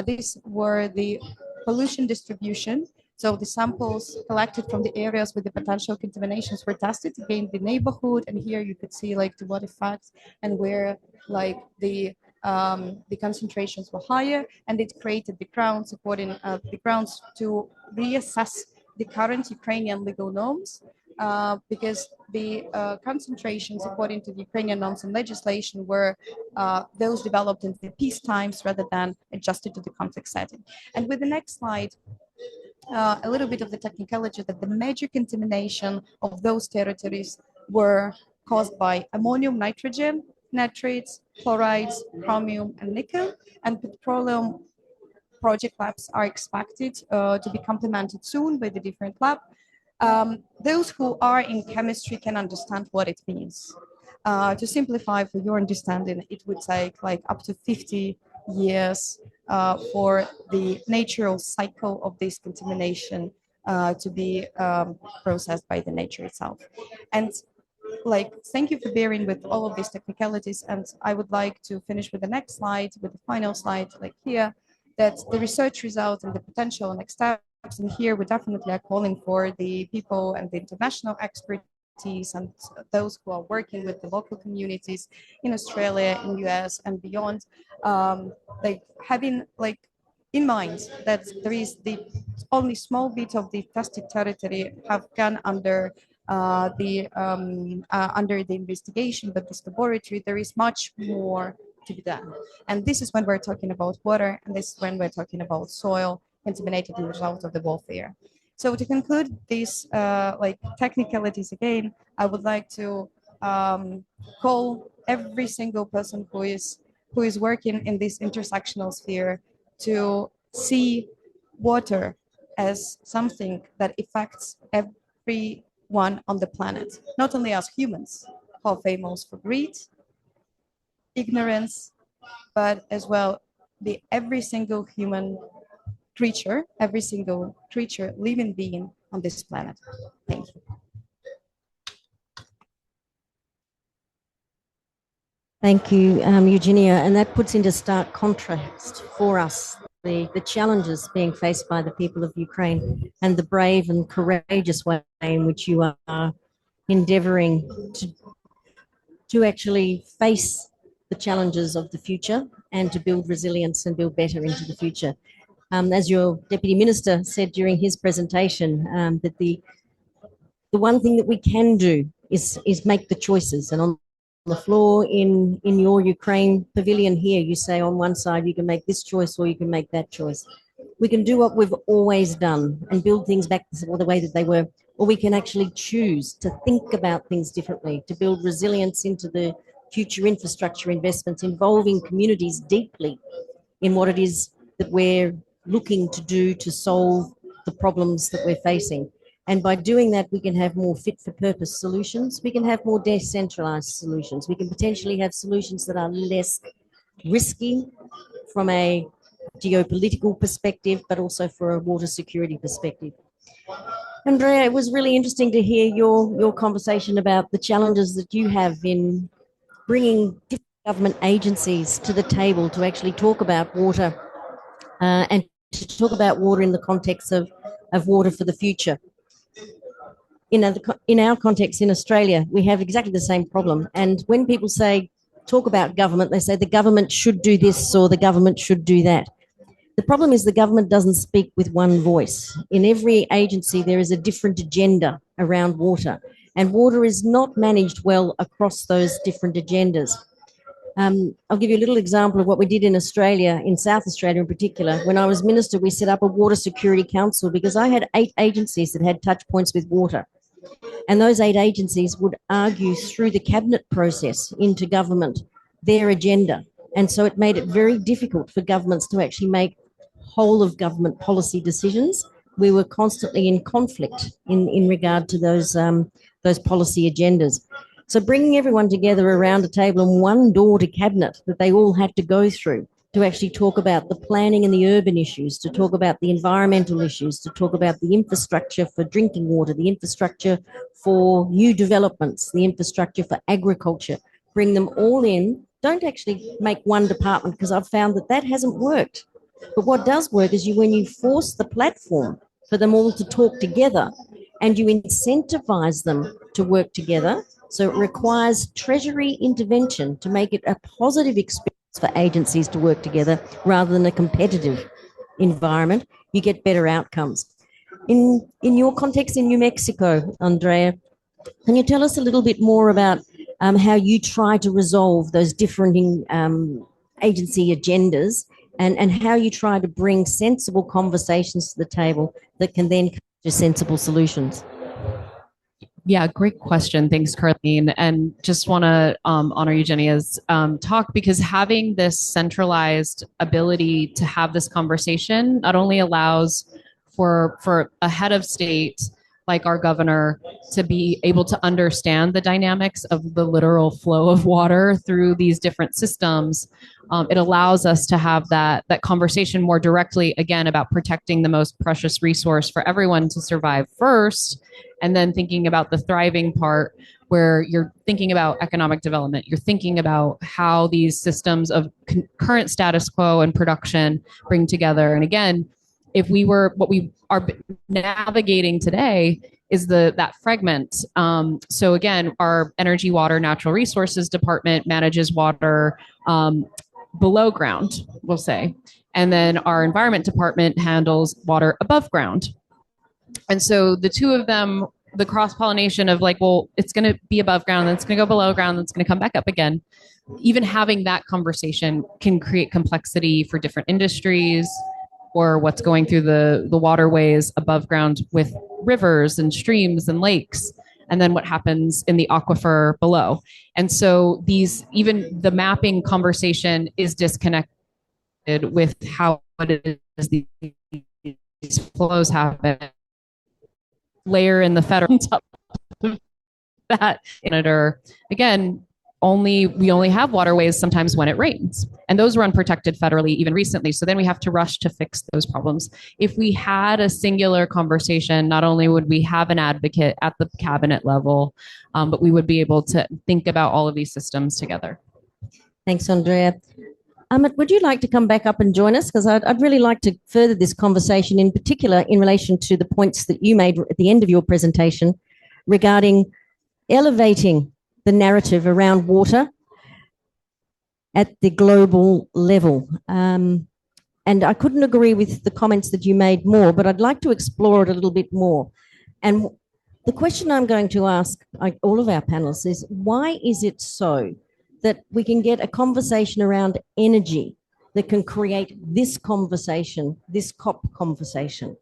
these were the pollution distribution. So the samples collected from the areas with the potential contaminations were tested again the neighborhood, and here you could see like to what effects and where like the concentrations were higher, and it created the grounds to reassess the current Ukrainian legal norms, because the concentrations according to the Ukrainian norms and legislation were those developed in the peace times rather than adjusted to the conflict setting. And with the next slide, a little bit of the technicality that the major contamination of those territories were caused by ammonium nitrogen, nitrates, chlorides, chromium, and nickel, and petroleum project labs are expected to be complemented soon by the different lab. Those who are in chemistry can understand what it means. To simplify for your understanding, it would take like up to 50 years for the natural cycle of this contamination to be processed by the nature itself. And like, thank you for bearing with all of these technicalities. And I would like to finish with the next slide, with the final slide, like here, that the research results and the potential next steps. And here we definitely are calling for the people and the international expertise and those who are working with the local communities in Australia, in US and beyond, like having like in mind that there is the only small bit of the tested territory have gone under the investigation, but this laboratory, there is much more to be done. And this is when we're talking about water, and this is when we're talking about soil contaminated as a result of the warfare. So to conclude these like technicalities again, I would like to call every single person who is working in this intersectional sphere to see water as something that affects everyone on the planet, not only us humans who are famous for greed, ignorance, but as well the every single human creature, every single creature, living being on this planet. Thank you. Thank you, Eugenia. And that puts into stark contrast for us the challenges being faced by the people of Ukraine and the brave and courageous way in which you are endeavoring to actually face the challenges of the future and to build resilience and build better into the future. As your Deputy Minister said during his presentation, that the one thing that we can do is make the choices. And on the floor in your Ukraine pavilion here, you say on one side you can make this choice or you can make that choice. We can do what we've always done and build things back the way that they were, or we can actually choose to think about things differently, to build resilience into the future infrastructure investments involving communities deeply in what it is that we're looking to do to solve the problems that we're facing. And by doing that, we can have more fit for purpose solutions. We can have more decentralized solutions. We can potentially have solutions that are less risky from a geopolitical perspective, but also for a water security perspective. Andrea, it was really interesting to hear your conversation about the challenges that you have in bringing different government agencies to the table to actually talk about water and to talk about water in the context of water for the future. In our context in Australia, we have exactly the same problem. And when people talk about government, they say the government should do this or the government should do that. The problem is the government doesn't speak with one voice. In every agency, there is a different agenda around water, and water is not managed well across those different agendas. I'll give you a little example of what we did in Australia, in South Australia in particular. When I was minister, we set up a water security council because I had 8 agencies that had touch points with water. And those 8 agencies would argue through the cabinet process into government their agenda. And so it made it very difficult for governments to actually make whole of government policy decisions. We were constantly in conflict in regard to those policy agendas. So bringing everyone together around a table and one door to cabinet that they all had to go through to actually talk about the planning and the urban issues, to talk about the environmental issues, to talk about the infrastructure for drinking water, the infrastructure for new developments, the infrastructure for agriculture, bring them all in. Don't actually make one department, because I've found that that hasn't worked. But what does work is when you force the platform for them all to talk together and you incentivize them to work together. So it requires Treasury intervention to make it a positive experience for agencies to work together rather than a competitive environment. You get better outcomes. In your context in New Mexico, Andrea, can you tell us a little bit more about how you try to resolve those differing agency agendas and how you try to bring sensible conversations to the table that can then come to sensible solutions? Yeah, great question. Thanks, Carleen. And just want to honor Eugenia's talk, because having this centralized ability to have this conversation not only allows for a head of state like our governor to be able to understand the dynamics of the literal flow of water through these different systems. It allows us to have that conversation more directly, again, about protecting the most precious resource for everyone to survive first, and then thinking about the thriving part where you're thinking about economic development. You're thinking about how these systems of current status quo and production bring together. And again, if we were, what we are navigating today is that fragment. So again, our energy, water, natural resources department manages water below ground, we'll say. And then our environment department handles water above ground. And so the two of them, the cross-pollination of like, well, it's going to be above ground, then it's going to go below ground, then it's going to come back up again. Even having that conversation can create complexity for different industries, or what's going through the waterways above ground with rivers and streams and lakes, and then what happens in the aquifer below. And so even the mapping conversation is disconnected with how it is these flows happen. Layer in the federal top of that, again, we only have waterways sometimes when it rains, and those were unprotected federally even recently. So then we have to rush to fix those problems. If we had a singular conversation, not only would we have an advocate at the cabinet level, but we would be able to think about all of these systems together. Thanks, Andrea. Amit, would you like to come back up and join us? Because I'd really like to further this conversation, in particular in relation to the points that you made at the end of your presentation regarding elevating the narrative around water at the global level. And I couldn't agree with the comments that you made more, but I'd like to explore it a little bit more. And the question I'm going to ask all of our panelists is, why is it so that we can get a conversation around energy that can create this conversation, this COP conversation,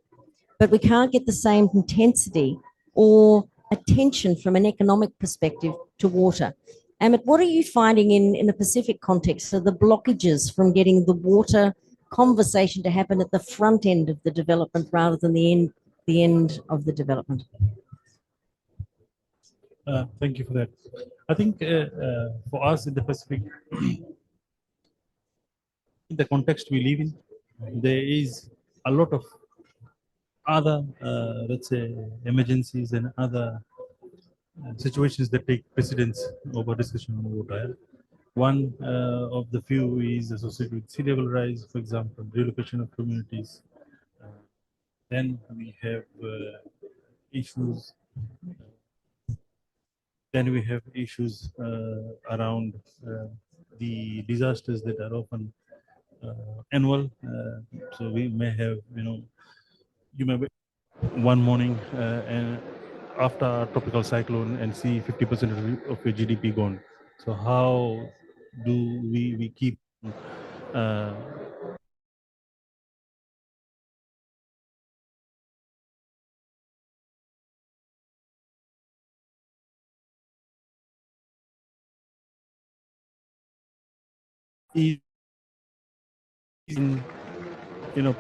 but we can't get the same intensity or attention from an economic perspective to water? Amit, what are you finding in the Pacific context? So the blockages from getting the water conversation to happen at the front end of the development rather than the end of the development? Thank you for that. I think for us in the Pacific, in the context we live in, there is a lot of other, let's say, emergencies and other situations that take precedence over discussion on water. One of the few is associated with sea level rise, for example, relocation of communities. Then we have issues. Then we have issues around the disasters that are often annual. So we may have, you may be one morning and after a tropical cyclone and see 50% of your GDP gone. So how do we keep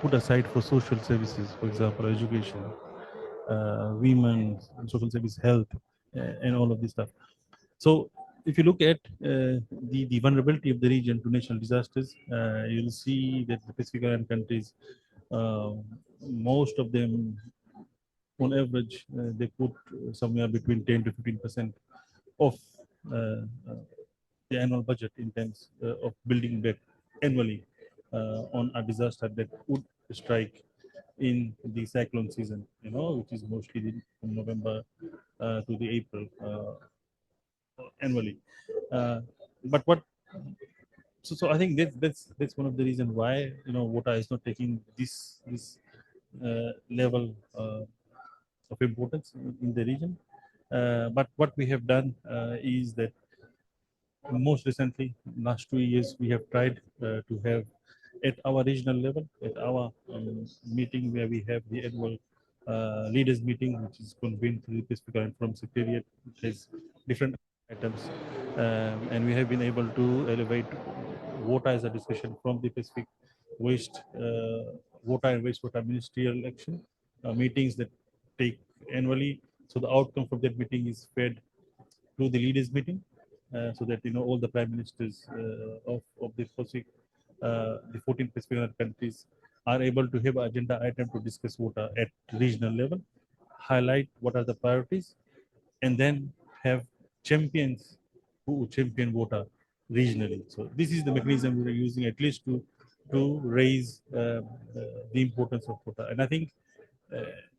put aside for social services, for example, education, women, social service, health, and all of this stuff. So if you look at the vulnerability of the region to natural disasters, you'll see that the Pacific Island countries, most of them, on average, they put somewhere between 10 to 15% of the annual budget in terms of building back annually on a disaster that would strike in the cyclone season, which is mostly from November to the April annually. But so I think that's one of the reasons why WOTA is not taking this level of importance in the region. But what we have done is that most recently, last 2 years, we have tried to have at our regional level, at our meeting where we have the annual leaders meeting, which is convened through the Pacific Island Forum Secretariat, which has different items, and we have been able to elevate water as a discussion from the Pacific water and wastewater ministerial action meetings that take annually. So the outcome from that meeting is fed to the leaders meeting, so that all the prime ministers of the Pacific, the 14 Pacific Island countries, are able to have an agenda item to discuss water at regional level, highlight what are the priorities, and then have champions who champion water regionally. So this is the mechanism we are using, at least to raise the importance of water. And I think,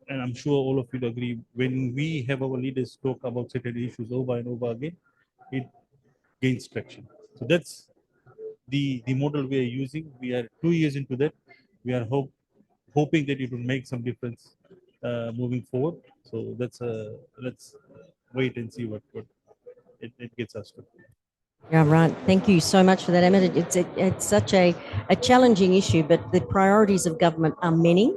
and I'm sure all of you agree, when we have our leaders talk about certain issues over and over again, it gains traction. So that's the model we are using. We are 2 years into that. We are hoping that it will make some difference moving forward. So let's wait and see what it gets us to. Yeah, right. Thank you so much for that, Emmett. It's such a challenging issue, but the priorities of government are many.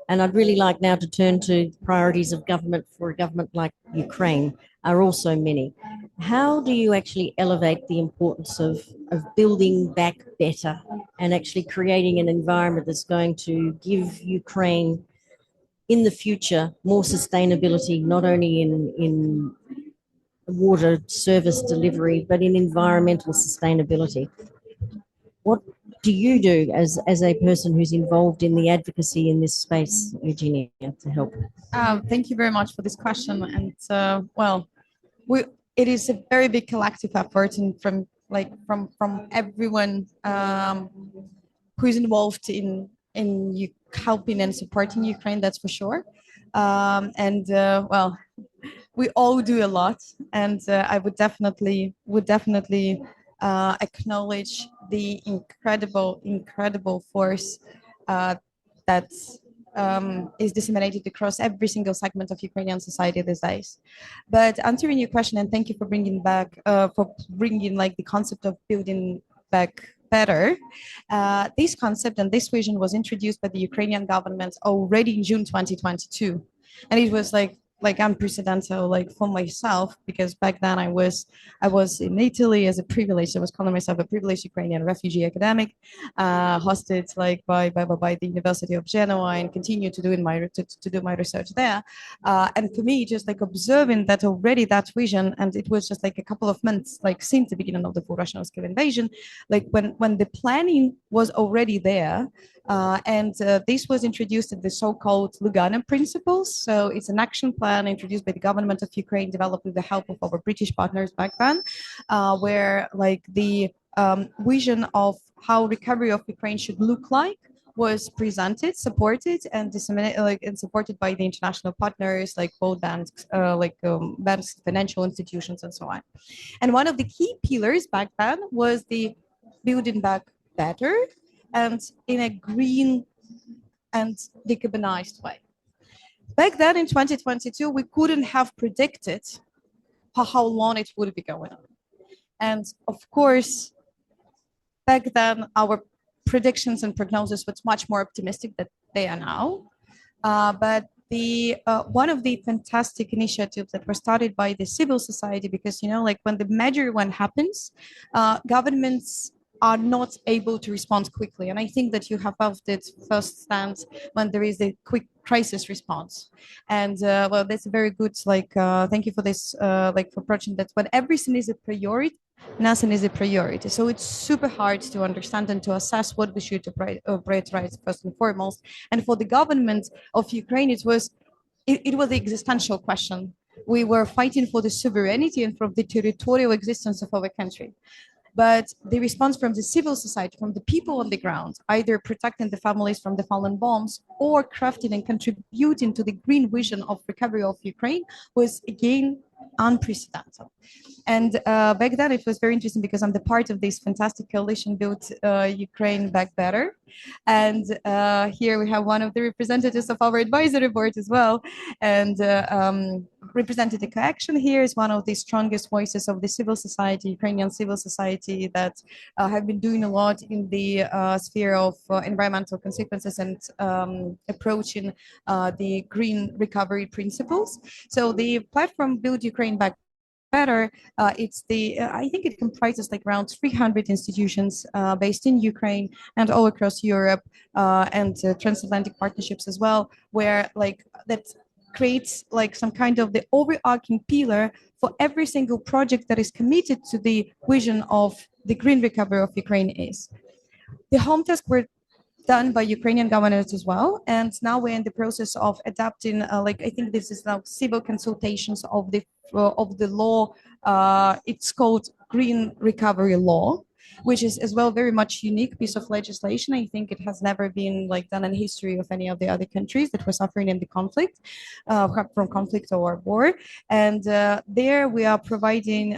And I'd really like now to turn to priorities of government for a government like Ukraine are also many. How do you actually elevate the importance of building back better and actually creating an environment that's going to give Ukraine in the future more sustainability, not only in water service delivery, but in environmental sustainability? What do you do as a person who's involved in the advocacy in this space, Eugenia, to help? Thank you very much for this question. And it is a very big collective effort, and from everyone who is involved in helping and supporting Ukraine. That's for sure. We all do a lot, and I would definitely acknowledge the incredible force that is disseminated across every single segment of Ukrainian society these days. But answering your question, and thank you for bringing the concept of building back better. This concept and this vision was introduced by the Ukrainian government already in June 2022, and it was like unprecedented, for myself, because back then I was in Italy as a privileged. I was calling myself a privileged Ukrainian refugee academic, hosted by the University of Genoa, and continue to do my research there. And for me, just observing that already that vision, and it was just a couple of months since the beginning of the full Russian scale invasion, when the planning was already there. This was introduced in the so-called Lugano principles. So it's an action plan introduced by the government of Ukraine, developed with the help of our British partners back then, where the vision of how recovery of Ukraine should look like was presented, supported, and disseminated, and supported by the international partners like world banks, banks, financial institutions, and so on. And one of the key pillars back then was the building back better and in a green and decarbonized way. Back then in 2022, we couldn't have predicted how long it would be going on. And of course, back then, our predictions and prognosis was much more optimistic than they are now. But one of the fantastic initiatives that were started by the civil society, because, when the major one happens, governments are not able to respond quickly. And I think that you have felt it firsthand when there is a quick crisis response. And well, that's a very good, thank you for this, for approaching that when everything is a priority, nothing is a priority. So it's super hard to understand and to assess what we should prioritize first and foremost. And for the government of Ukraine, it was the existential question. We were fighting for the sovereignty and for the territorial existence of our country. But the response from the civil society, from the people on the ground, either protecting the families from the fallen bombs or crafting and contributing to the green vision of recovery of Ukraine, was again unprecedented. And back then it was very interesting because I'm the part of this fantastic coalition Build Ukraine Back Better. And here we have one of the representatives of our advisory board as well. And Representative Action here is one of the strongest voices of the civil society, Ukrainian civil society, that have been doing a lot in the sphere of environmental consequences and approaching the green recovery principles. So the platform Build Ukraine Back Better, I think it comprises around 300 institutions based in Ukraine and all across Europe and transatlantic partnerships as well, where that creates some kind of the overarching pillar for every single project that is committed to the vision of the green recovery of Ukraine is. The home tasks were done by Ukrainian government as well, and now we're in the process of adapting. I think this is now civil consultations of the law. It's called Green Recovery Law, which is as well very much unique piece of legislation. I think it has never been done in history of any of the other countries that were suffering in the conflict, from conflict or war. And there we are providing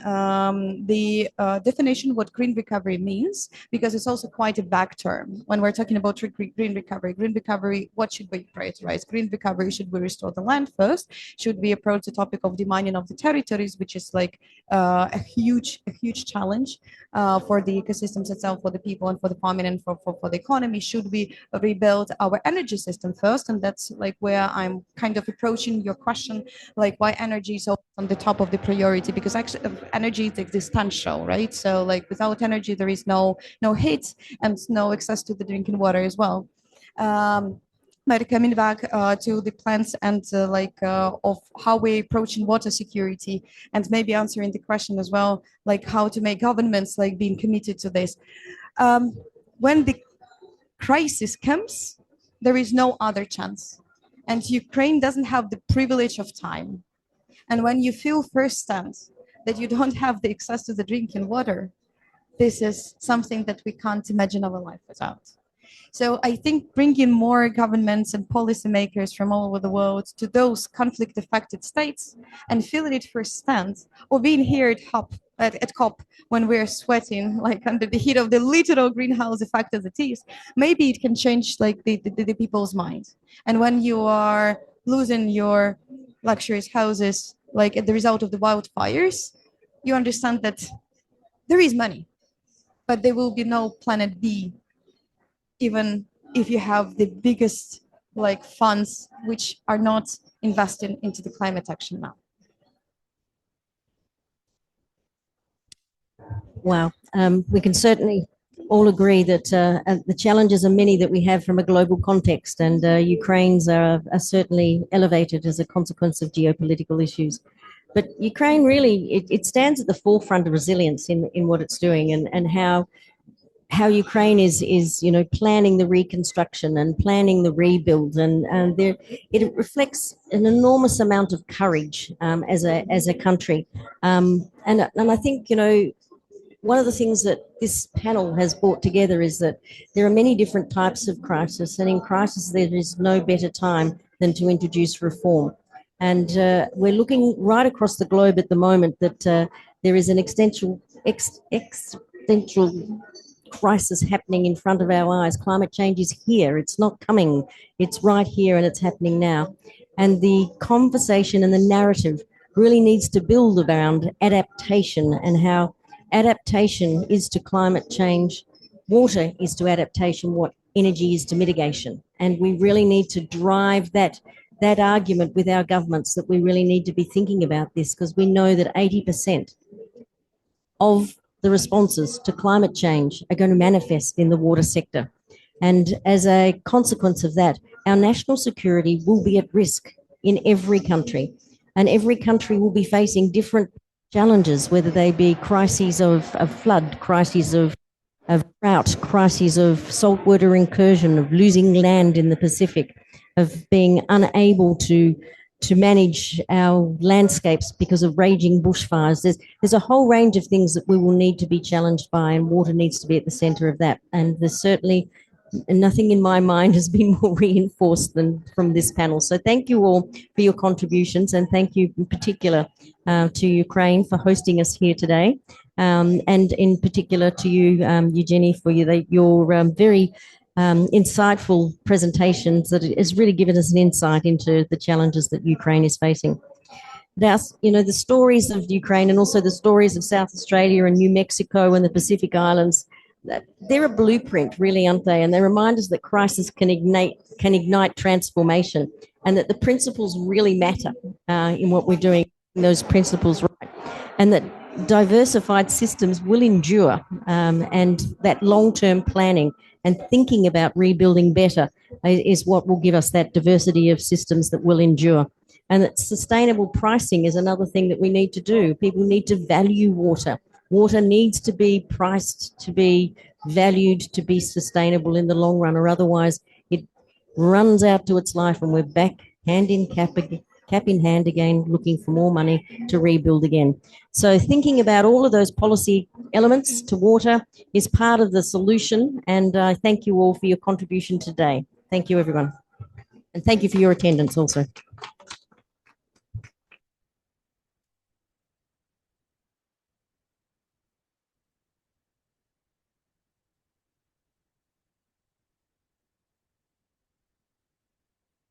the definition what green recovery means, because it's also quite a vague term. When we're talking about green recovery, what should we prioritize? Green recovery, should we restore the land first? Should we approach the topic of demining of the territories, which is a huge challenge for the ecosystems itself, for the people and for the farming and for the economy? Should we rebuild our energy system first? And that's where I'm kind of approaching your question, why energy is on the top of the priority, because actually energy is existential, right? So without energy, there is no heat and no access to the drinking water as well. But coming back to the plans and of how we're approaching water security, and maybe answering the question as well, how to make governments being committed to this. When the crisis comes, there is no other chance, and Ukraine doesn't have the privilege of time. And when you feel firsthand that you don't have the access to the drinking water, this is something that we can't imagine our life without. So I think bringing more governments and policymakers from all over the world to those conflict-affected states and feeling it firsthand, or being here at COP when we're sweating under the heat of the literal greenhouse effect as it is, maybe it can change the people's minds. And when you are losing your luxurious houses as the result of the wildfires, you understand that there is money, but there will be no planet B, even if you have the biggest funds which are not investing into the climate action now. Wow. We can certainly all agree that the challenges are many that we have from a global context, and Ukraine's are certainly elevated as a consequence of geopolitical issues. But Ukraine really, it stands at the forefront of resilience in what it's doing, and how Ukraine is planning the reconstruction and planning the rebuild, and it reflects an enormous amount of courage as a country, and I think one of the things that this panel has brought together is that there are many different types of crisis, and in crisis there is no better time than to introduce reform. And we're looking right across the globe at the moment that there is an existential crisis happening in front of our eyes. Climate change is here. It's not coming. It's right here, and it's happening now. And the conversation and the narrative really needs to build around adaptation, and how adaptation is to climate change, water is to adaptation, what energy is to mitigation. And we really need to drive that argument with our governments, that we really need to be thinking about this, because we know that 80% of the responses to climate change are going to manifest in the water sector. And as a consequence of that, our national security will be at risk in every country. And every country will be facing different challenges, whether they be crises of flood, crises of drought, crises of saltwater incursion, of losing land in the Pacific, of being unable to manage our landscapes because of raging bushfires. There's a whole range of things that we will need to be challenged by, and water needs to be at the centre of that. And there's certainly nothing in my mind has been more reinforced than from this panel. So thank you all for your contributions, and thank you in particular to Ukraine for hosting us here today, and in particular to you, Eugenie, for your very insightful presentations that has really given us an insight into the challenges that Ukraine is facing. Now, you know, the stories of Ukraine and also the stories of South Australia and New Mexico and the Pacific Islands, they're a blueprint, really, aren't they? And they remind us that crisis can ignite transformation, and that the principles really matter in what we're doing, those principles right, and that diversified systems will endure, and that long-term planning and thinking about rebuilding better is what will give us that diversity of systems that will endure. And that sustainable pricing is another thing that we need to do. People need to value water. Water needs to be priced to be valued to be sustainable in the long run, or otherwise it runs out to its life and we're back hand in cap in hand again, looking for more money to rebuild again. So thinking about all of those policy elements to water is part of the solution, and I thank you all for your contribution today. Thank you, everyone. And thank you for your attendance also.